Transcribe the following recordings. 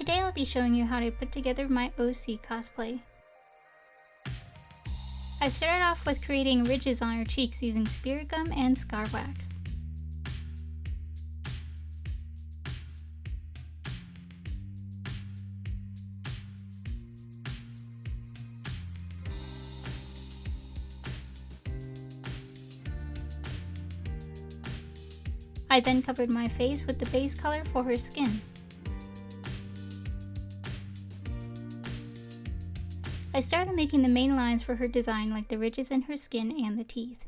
Today I'll be showing you how to put together my OC cosplay. I started off with creating ridges on her cheeks using spirit gum and scar wax. I then covered my face with the base color for her skin. I started making the main lines for her design, like the ridges in her skin and the teeth.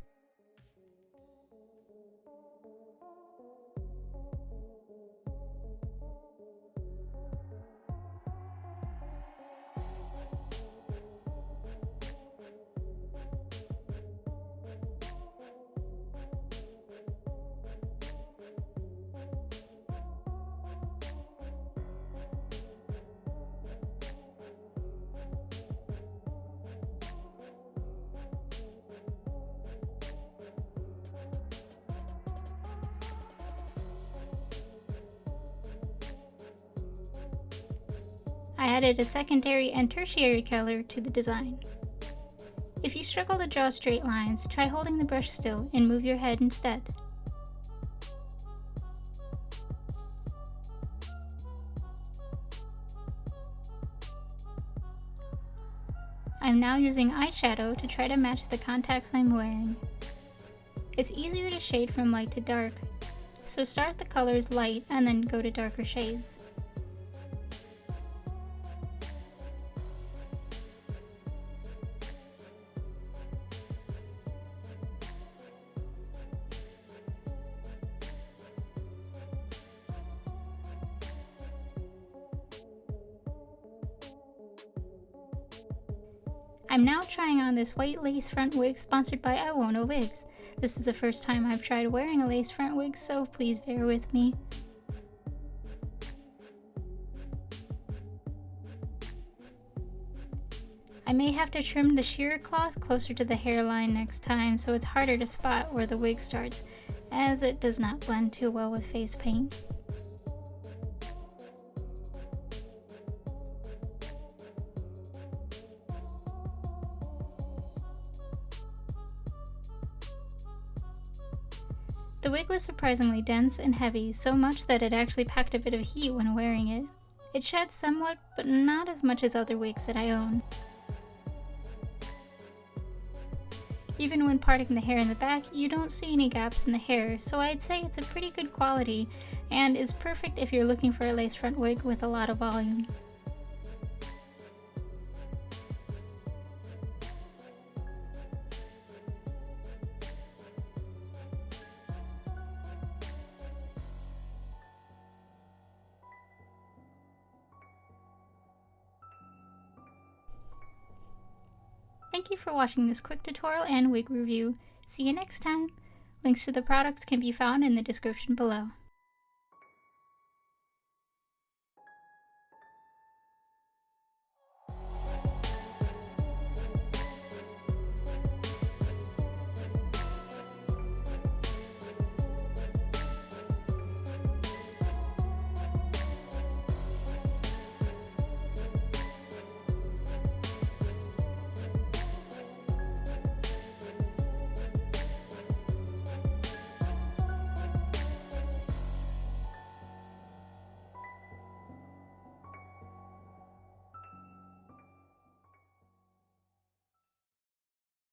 I added a secondary and tertiary color to the design. If you struggle to draw straight lines, try holding the brush still and move your head instead. I'm now using eyeshadow to try to match the contacts I'm wearing. It's easier to shade from light to dark, so start the colors light and then go to darker shades. I'm now trying on this white lace front wig sponsored by Iwonawigs. This is the first time I've tried wearing a lace front wig, so please bear with me. I may have to trim the shearer cloth closer to the hairline next time so it's harder to spot where the wig starts, as it does not blend too well with face paint. The wig was surprisingly dense and heavy, so much that it actually packed a bit of heat when wearing it. It sheds somewhat, but not as much as other wigs that I own. Even when parting the hair in the back, you don't see any gaps in the hair, so I'd say it's a pretty good quality, and is perfect if you're looking for a lace front wig with a lot of volume. Thank you for watching this quick tutorial and wig review. See you next time! Links to the products can be found in the description below.